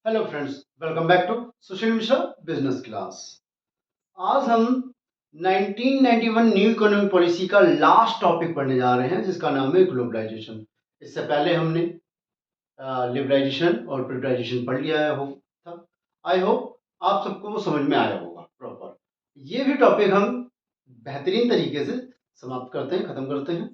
Hello friends, welcome back to Sushil Mishra business class. आज हम 1991 new economic policy का last topic पढ़ने जा रहे हैं जिसका नाम है ग्लोबलाइजेशन। इससे पहले हमने लिबरलाइजेशन और प्रिवाइजेशन पढ़ लिया है हो था। आई होप आप सबको वो समझ में आया होगा प्रॉपर। ये भी टॉपिक हम बेहतरीन तरीके से समाप्त करते हैं, खत्म करते हैं।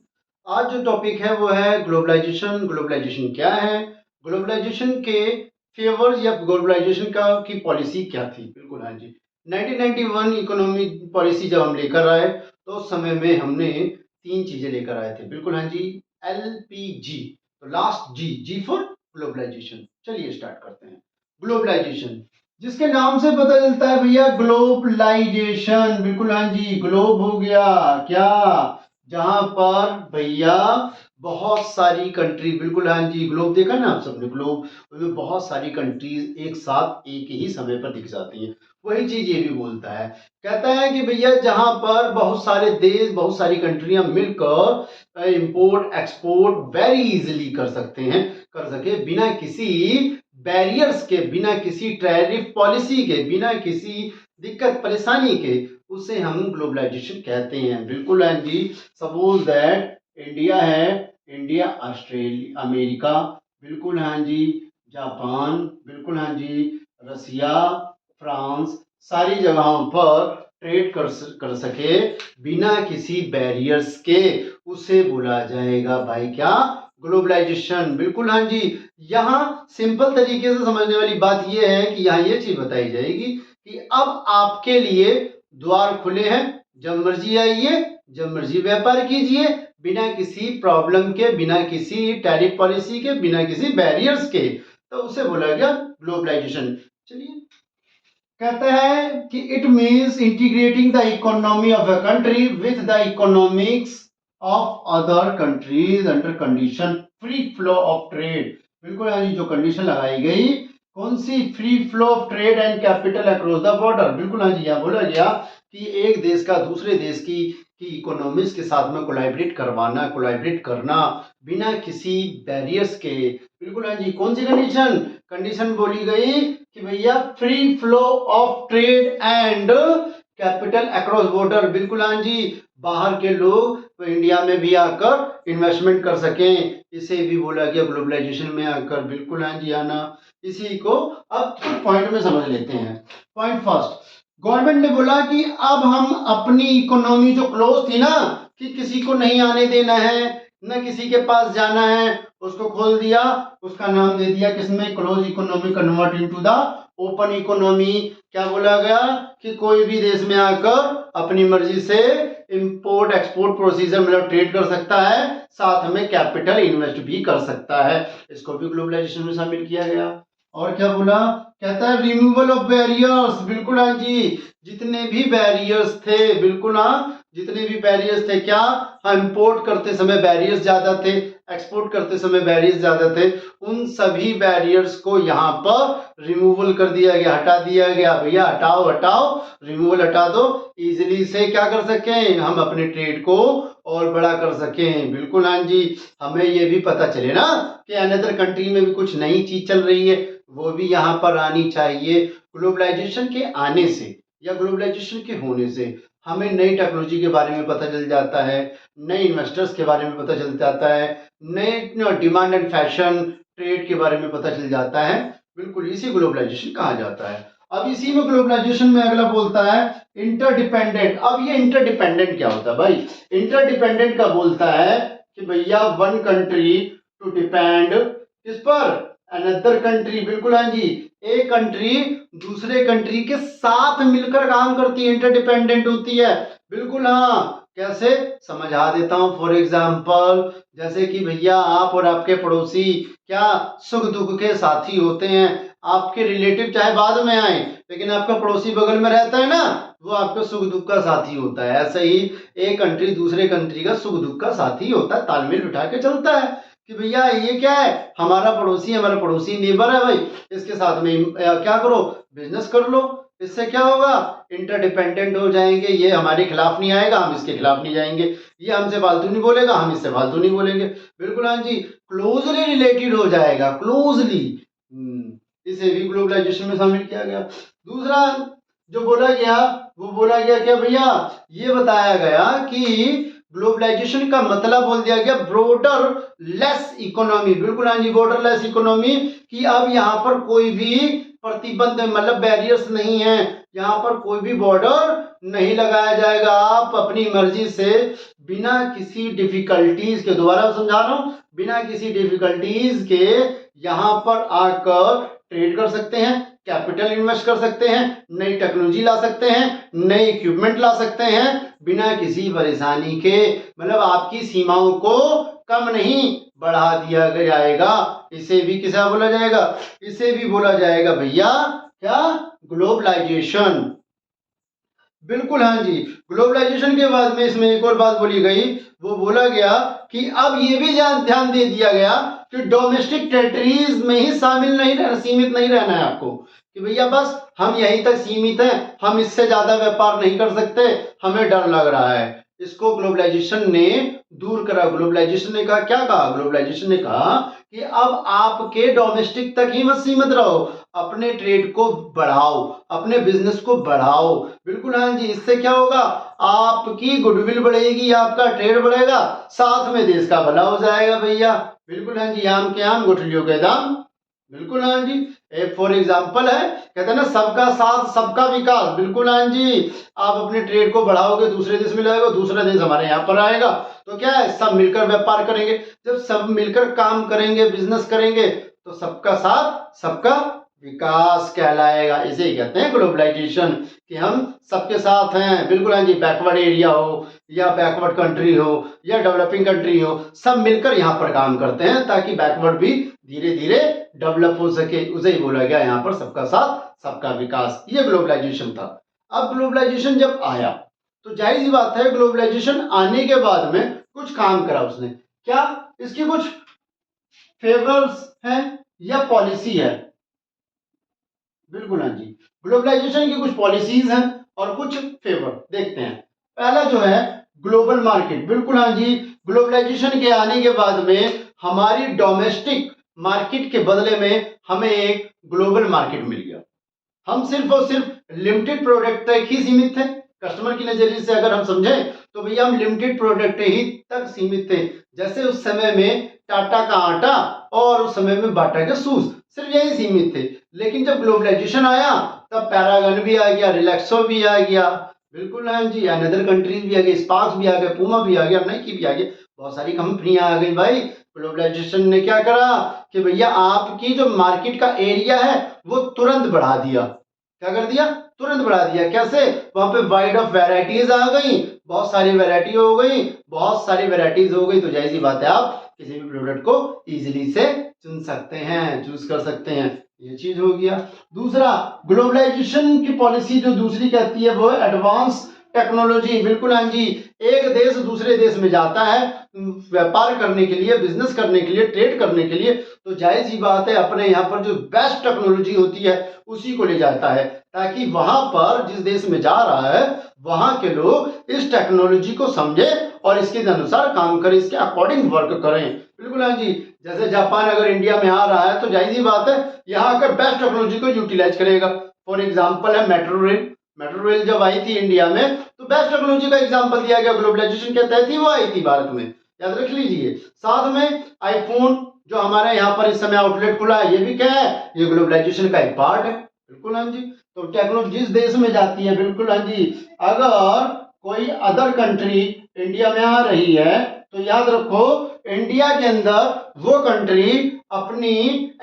आज जो टॉपिक है वो है ग्लोबलाइजेशन। ग्लोबलाइजेशन क्या है, ग्लोबलाइजेशन के फेवर्स या ग्लोबलाइजेशन का की पॉलिसी क्या थी। बिल्कुल हाँ जी, 1991 इकोनॉमिक पॉलिसी जब हम लेकर आए तो उस समय में हमने तीन चीजें लेकर आए थे। बिल्कुल हाँ जी, LPG, तो last G, G for globalisation. चलिए स्टार्ट करते हैं। ग्लोबलाइजेशन जिसके नाम से पता चलता है भैया, ग्लोबलाइजेशन। बिल्कुल हाँ जी, ग्लोब हो गया क्या, जहां पर भैया बहुत सारी कंट्री, बिल्कुल हाँ जी, ग्लोब देखा ना आप सबने, ग्लोब उसमें बहुत सारी कंट्रीज एक साथ एक ही समय पर दिख जाती हैं। वही चीज ये भी बोलता है, कहता है कि भैया जहां पर बहुत सारे देश, बहुत सारी कंट्रियां मिलकर इंपोर्ट एक्सपोर्ट वेरी इजीली कर सकते हैं, कर सके बिना किसी बैरियर्स के, बिना किसी टैरिफ पॉलिसी के, बिना किसी दिक्कत परेशानी के, उसे हम ग्लोबलाइजेशन कहते हैं। बिल्कुल हाँ जी, सपोज दैट इंडिया है, इंडिया ऑस्ट्रेलिया अमेरिका, बिल्कुल हाँ जी, जापान, बिल्कुल हाँ जी, रसिया, फ्रांस, सारी जगहों पर ट्रेड कर सके बिना किसी बैरियर्स के, उसे बोला जाएगा भाई क्या, ग्लोबलाइजेशन। बिल्कुल हाँ जी, यहाँ सिंपल तरीके से समझने वाली बात यह है कि यहाँ ये चीज बताई जाएगी कि अब आपके लिए द्वार खुले हैं, जब मर्जी आइए, जब मर्जी व्यापार कीजिए, बिना किसी प्रॉब्लम के, बिना किसी टैरिफ पॉलिसी के, बिना किसी बैरियर्स के, तो उसे बोला गया ग्लोबलाइजेशन। चलिए, कहते हैं कि it means integrating the economy of a country with the economics of other countries under condition free flow of trade. बिल्कुल यानी जो कंडीशन लगाई गई, कौन सी, free flow of trade and capital across the border. बिल्कुल हाँ जी, यहाँ बोला गया कि एक देश का दूसरे देश की इकोनॉमिक्स के साथ में कोलैबोरेट करवाना, कोलैबोरेट करना बिना किसी बैरियर्स के। बिल्कुल हाँ जी, कौन सी कंडीशन, कंडीशन बोली गई कि भैया free flow of trade and capital across border. बिल्कुल हाँ जी, बाहर के लोग तो इंडिया में भी आकर इन्वेस्टमेंट कर सकें, इसे भी बोला गया ग्लोबलाइजेशन में आकर। बिल्कुल हाँ जी, आना, इसी को अब पॉइंट में समझ लेते हैं। पॉइंट फर्स्ट, गवर्नमेंट ने बोला कि अब हम अपनी इकोनॉमी जो क्लोज थी ना, कि किसी को नहीं आने देना है, न किसी के पास जाना है, उसको खोल दिया, उसका नाम दे दिया किसमें, close economy convert into the open economy. क्या बोला गया कि कोई भी देश में आकर अपनी मर्जी से इंपोर्ट एक्सपोर्ट प्रोसीजर मतलब ट्रेड कर सकता है, साथ में कैपिटल इन्वेस्ट भी कर सकता है, इसको भी ग्लोबलाइजेशन में शामिल किया गया। और क्या बोला, कहता है रिमूवल ऑफ बैरियर्स। बिल्कुल हाँ जी, जितने भी बैरियर्स थे, बिल्कुल हाँ, जितने भी बैरियर्स थे, क्या, हाँ, इंपोर्ट करते समय बैरियर्स ज्यादा थे, एक्सपोर्ट करते समय बैरियर्स ज्यादा थे, उन सभी बैरियर्स को यहाँ पर रिमूवल कर दिया गया, हटा दिया गया। भैया हटाओ हटाओ, रिमूवल हटा दो, इजिली से क्या कर सकें हम, अपने ट्रेड को और बड़ा कर सकें। बिल्कुल हाँ जी, हमें ये भी पता चले ना कि अनदर कंट्री में भी कुछ नई चीज चल रही है, वो भी यहाँ पर आनी चाहिए। ग्लोबलाइजेशन के आने से या ग्लोबलाइजेशन के होने से हमें नई टेक्नोलॉजी के बारे में पता चल जाता है, नए इन्वेस्टर्स के बारे में पता चल जाता है, नए डिमांड एंड फैशन ट्रेड के बारे में पता चल जाता है। बिल्कुल, इसी ग्लोबलाइजेशन कहा जाता है। अब इसी में ग्लोबलाइजेशन में अगला बोलता है इंटरडिपेंडेंट। अब ये इंटरडिपेंडेंट क्या होता है भाई, इंटरडिपेंडेंट का बोलता है कि भैया वन कंट्री टू डिपेंड किस पर, अनदर कंट्री। बिल्कुल हाँ जी, एक कंट्री दूसरे कंट्री के साथ मिलकर काम करती है, इंटरडिपेंडेंट होती है। बिल्कुल हाँ, कैसे समझा देता हूं, फॉर एग्जाम्पल, जैसे कि भैया आप और आपके पड़ोसी क्या सुख दुख के साथी होते हैं, आपके रिलेटिव चाहे बाद में आए लेकिन आपका पड़ोसी बगल में रहता है ना, वो आपका सुख दुख का साथी होता है। ऐसे ही एक कंट्री दूसरे कंट्री का सुख दुख का साथी होता है, तालमेल बिठा के चलता है कि भैया ये क्या है, हमारा पड़ोसी नेबर है भाई, इसके साथ में क्या करो, बिजनेस कर लो। इससे क्या होगा, इंटरडिपेंडेंट हो जाएंगे, ये हमारे खिलाफ नहीं आएगा, हम इसके खिलाफ नहीं जाएंगे, ये हमसे फालतू नहीं बोलेगा, हम इससे फालतू नहीं बोलेंगे। बिल्कुल हाँ जी, क्लोजली रिलेटेड हो जाएगा, क्लोजली। इसे भी ग्लोबलाइजेशन में शामिल किया गया। दूसरा जो बोला गया वो बोला गया क्या भैया, ये बताया गया कि ग्लोबलाइजेशन का मतलब बोल दिया गया ब्रॉडर लेस इकोनॉमी। बिल्कुल हाँ जी, बॉर्डर लेस इकोनॉमी, कि अब यहाँ पर कोई भी प्रतिबंध मतलब बैरियर्स नहीं है, यहाँ पर कोई भी बॉर्डर नहीं लगाया जाएगा। आप अपनी मर्जी से बिना किसी डिफिकल्टीज के, दोबारा समझा रहा हूं, बिना किसी डिफिकल्टीज के यहाँ पर आकर ट्रेड कर सकते हैं, कैपिटल इन्वेस्ट कर सकते हैं, नई टेक्नोलॉजी ला सकते हैं, नए इक्विपमेंट ला सकते हैं बिना किसी परेशानी के। मतलब आपकी सीमाओं को कम नहीं बढ़ा दिया जाएगा। इसे भी किसा बोला जाएगा, इसे भी बोला जाएगा भैया क्या, ग्लोबलाइजेशन। बिल्कुल हाँ जी। ग्लोबलाइजेशन के बाद में इसमें एक और बात बोली गई, वो बोला गया कि अब ये भी ध्यान दे दिया गया कि डोमेस्टिक टेरिटरीज में ही शामिल नहीं रहना, सीमित नहीं रहना है आपको, कि भैया बस हम यहीं तक सीमित हैं, हम इससे ज्यादा व्यापार नहीं कर सकते, हमें डर लग रहा है। इसको ग्लोबलाइजेशन ने दूर करा। ग्लोबलाइजेशन ने कहा, क्या कहा, ग्लोबलाइजेशन ने कहा कि अब आपके डोमेस्टिक तक ही मत सीमित रहो, अपने ट्रेड को बढ़ाओ, अपने बिजनेस को बढ़ाओ। बिल्कुल हाँ जी। इससे क्या होगा, आपकी गुडविल बढ़ेगी, आपका ट्रेड बढ़ेगा, साथ में देश का भला हो जाएगा भैया। बिल्कुल हाँ जी, आम के आम गुठलियों के दाम। बिल्कुल हाँ जी। एक फॉर एग्जाम्पल है, कहते हैं ना सबका साथ सबका विकास। बिल्कुल हाँ जी। आप अपने ट्रेड को बढ़ाओगे, दूसरे देश में जाएगा, दूसरा देश हमारे यहाँ पर आएगा, तो क्या है, सब मिलकर व्यापार करेंगे। जब सब मिलकर काम करेंगे, बिजनेस करेंगे, तो सबका साथ सबका विकास कहलाएगा। इसे ही कहते हैं ग्लोबलाइजेशन, कि हम सबके साथ हैं। बिल्कुल हाँ जी। बैकवर्ड एरिया हो या बैकवर्ड कंट्री हो या डेवलपिंग कंट्री हो, सब मिलकर यहाँ पर काम करते हैं ताकि बैकवर्ड भी धीरे धीरे डेवलप हो सके। उसे ही बोला गया यहाँ पर सबका साथ सबका विकास। ये ग्लोबलाइजेशन था। अब ग्लोबलाइजेशन जब आया तो जाहिर सी बात है, ग्लोबलाइजेशन आने के बाद में कुछ काम करा उसने। क्या इसकी कुछ फेवर्स हैं या पॉलिसी है? बिल्कुल हाँ जी। ग्लोबलाइजेशन की कुछ पॉलिसीज हैं और कुछ फेवर। देखते हैं। पहला जो है ग्लोबल मार्केट। बिल्कुल हाँ जी। ग्लोबलाइजेशन के आने के बाद में हमारी डोमेस्टिक मार्केट के बदले में हमें एक ग्लोबल मार्केट मिल गया। हम सिर्फ और सिर्फ लिमिटेड प्रोडक्ट तक ही सीमित थे। कस्टमर की नजरिए से अगर हम समझें तो भैया हम लिमिटेड प्रोडक्ट ही तक सीमित थे। जैसे उस समय में टाटा का आटा और उस समय में बाटा के शूज, सिर्फ यही सीमित थे। लेकिन जब ग्लोबलाइजेशन आया तब पैरागन भी आ गया, रिलैक्सो भी आ गया। बिल्कुल हाँ जी। अनदर कंट्रीज भी आ गई, स्पार्क्स भी आ गए, पूमा भी आ गया, नाइकी भी आ गई, बहुत सारी कंपनियां आ गई भाई। ग्लोबलाइजेशन ने क्या करा कि भैया आपकी जो मार्केट का एरिया है वो तुरंत बढ़ा दिया। क्या कर दिया, तुरंत बढ़ा दिया। कैसे, वहां पे वाइड ऑफ वैरायटीज आ गई, बहुत सारी वैरायटी हो गई, बहुत सारी वैरायटीज हो गई, तो जाहिर सी बात है आप किसी भी प्रोडक्ट को इजीली से चुन सकते हैं, चूज कर सकते हैं। ये चीज हो गया। दूसरा, ग्लोबलाइजेशन की पॉलिसी जो दूसरी कहती है वो एडवांस टेक्नोलॉजी। बिल्कुल हाँ जी। एक देश दूसरे देश में जाता है व्यापार करने के लिए, बिजनेस करने के लिए, ट्रेड करने के लिए, तो जाहिर सी बात है अपने यहाँ पर जो बेस्ट टेक्नोलॉजी होती है उसी को ले जाता है, ताकि वहां पर जिस देश में जा रहा है वहां के लोग इस टेक्नोलॉजी को समझे और इसके अनुसार काम करें, इसके अकॉर्डिंग वर्क करें। बिल्कुल हाँ जी। जैसे जापान अगर इंडिया में आ रहा है तो जाहिर सी बात है यहाँ आकर बेस्ट टेक्नोलॉजी को यूटिलाइज करेगा। फॉर एग्जाम्पल है मेट्रो रेल। मेट्रो रेल जब आई थी इंडिया में तो बेस्ट टेक्नोलॉजी का एग्जाम्पल दिया गया, ग्लोबलाइजेशन के तहत ही वो आई थी भारत में, याद रख लीजिए। साथ में आईफोन जो हमारे यहाँ पर इस समय आउटलेट खुला है, ये भी क्या है, ये ग्लोबलाइजेशन का एक पार्ट है। बिल्कुल हाँ जी। तो टेक्नोलॉजी जिस देश में जाती है, बिल्कुल हाँ जी, अगर कोई अदर कंट्री इंडिया में आ रही है तो याद रखो इंडिया के अंदर वो कंट्री अपनी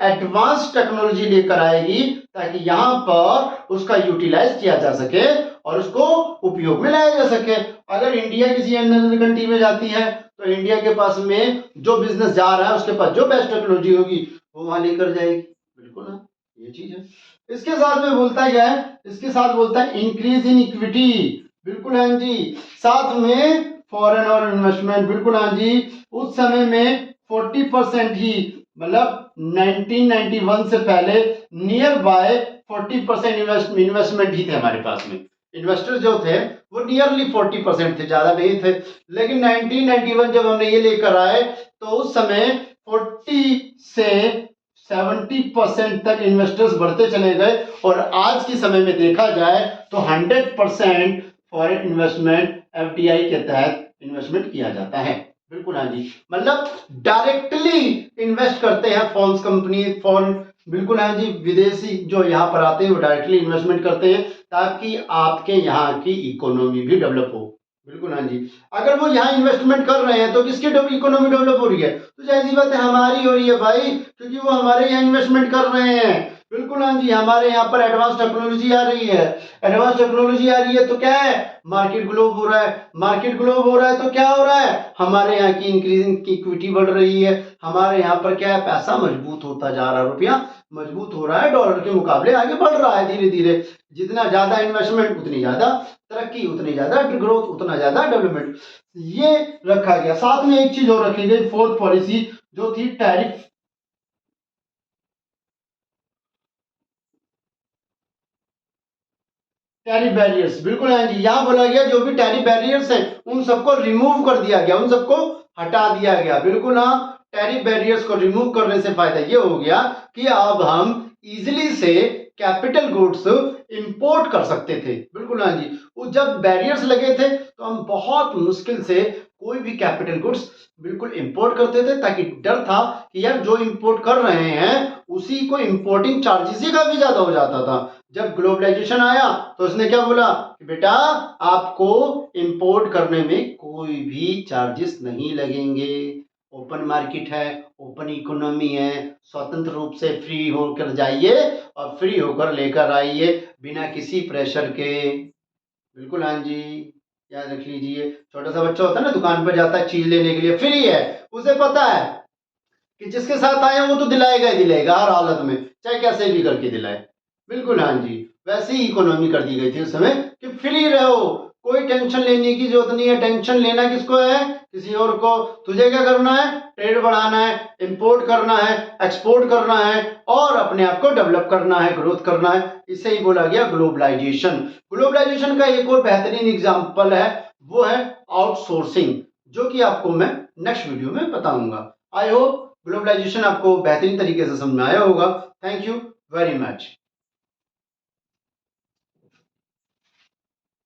एडवांस टेक्नोलॉजी लेकर आएगी ताकि यहाँ पर उसका यूटिलाइज किया जा सके और उसको उपयोग में लाया जा सके। अगर इंडिया किसी अदर कंट्री में जाती है तो इंडिया के पास में जो बिजनेस जा रहा है उसके पास जो बेस्ट टेक्नोलॉजी होगी वो वहां लेकर जाएगी। बिल्कुल ना, ये चीज है। इसके साथ में बोलता है क्या है, इसके साथ बोलता है इंक्रीज इन इक्विटी। बिल्कुल हाँ जी। साथ में फॉरेन और इन्वेस्टमेंट। बिल्कुल हाँ जी। उस समय में 40% ही, मतलब 1991 से पहले नियर बाय 40% इन्वेस्टमेंट ही थे हमारे पास में। इन्वेस्टर जो थे वो नियरली 40% थे, ज्यादा नहीं थे। लेकिन 1991 जब हमने ये लेकर आए तो उस समय 40 से 40% तक इन्वेस्टर्स बढ़ते चले गए और आज के समय में देखा जाए तो 100% फॉरेन इन्वेस्टमेंट एफडीआई के तहत इन्वेस्टमेंट किया जाता है। बिल्कुल हाँ जी, मतलब डायरेक्टली इन्वेस्ट करते हैं फॉरेन कंपनी, फॉरेन, बिल्कुल हाँ जी, विदेशी जो यहाँ पर आते हैं वो डायरेक्टली इन्वेस्टमेंट करते हैं ताकि आपके यहाँ की इकोनॉमी भी डेवलप हो। बिल्कुल हाँ जी, अगर वो यहाँ इन्वेस्टमेंट कर रहे हैं तो किसकी इकोनॉमी डेवलप हो रही है? तो जाहिर बात है हमारी हो रही है भाई, क्योंकि वो हमारे यहाँ इन्वेस्टमेंट कर रहे हैं। बिल्कुल हाँ जी, हमारे यहाँ पर एडवांस टेक्नोलॉजी आ रही है, एडवांस टेक्नोलॉजी आ रही है तो क्या है, मार्केट ग्लोब हो रहा है, मार्केट ग्लोब हो रहा है तो क्या हो रहा है, हमारे यहाँ की इंक्रीजिंग की इक्विटी बढ़ रही है, हमारे यहाँ पर क्या है, पैसा मजबूत होता जा रहा है, रुपया मजबूत हो रहा है, डॉलर के मुकाबले आगे बढ़ रहा है धीरे धीरे। जितना ज्यादा इन्वेस्टमेंट उतनी ज्यादा तरक्की, उतनी ज्यादा ग्रोथ, उतना ज्यादा डेवलपमेंट, ये रखा गया। साथ में एक चीज और रखी गई, फोर्थ पॉलिसी जो थी टैरिफ, टैरिफ बैरियर्स। बिल्कुल है जी, यहाँ बोला गया जो भी टैरिफ बैरियर्स हैं उन सबको रिमूव कर दिया गया, उन सबको हटा दिया गया। बिल्कुल हाँ, टैरिफ बैरियर्स को रिमूव करने से फायदा ये हो गया कि अब हम इजिली से कैपिटल गुड्स इंपोर्ट कर सकते थे। बिल्कुल हाँ जी, वो जब बैरियर्स लगे थे तो हम बहुत मुश्किल से कोई भी कैपिटल गुड्स बिल्कुल इंपोर्ट करते थे, ताकि डर था कि यार जो इंपोर्ट कर रहे हैं उसी को इंपोर्टिंग चार्जेस ही काफी ज्यादा हो जाता था। जब ग्लोबलाइजेशन आया तो उसने क्या बोला कि बेटा आपको इंपोर्ट करने में कोई भी चार्जेस नहीं लगेंगे, ओपन मार्केट है, ओपन इकोनॉमी है, स्वतंत्र रूप से फ्री होकर जाइए और फ्री होकर लेकर आइए बिना किसी प्रेशर के। बिल्कुल हाँ जी, याद रख लीजिए, छोटा सा बच्चा होता है ना, दुकान पर जाता है चीज लेने के लिए, फ्री है, उसे पता है कि जिसके साथ आए वो तो दिलाएगा ही दिलाएगा हर हालत में, चाहे कैसे भी करके दिलाए। बिल्कुल हाँ जी, वैसे ही इकोनॉमी कर दी गई थी उस समय कि फ्री रहो, कोई टेंशन लेने की जरूरत नहीं है। टेंशन लेना किसको है? किसी और को। तुझे क्या करना है? ट्रेड बढ़ाना है, इंपोर्ट करना है, एक्सपोर्ट करना है और अपने आप को डेवलप करना है, ग्रोथ करना है। इसे ही बोला गया ग्लोबलाइजेशन। ग्लोबलाइजेशन का एक और बेहतरीन एग्जाम्पल है, वो है आउटसोर्सिंग, जो कि आपको मैं नेक्स्ट वीडियो में बताऊंगा। आई होप ग्लोबलाइजेशन आपको बेहतरीन तरीके से समझ में आया होगा। Thank you very much.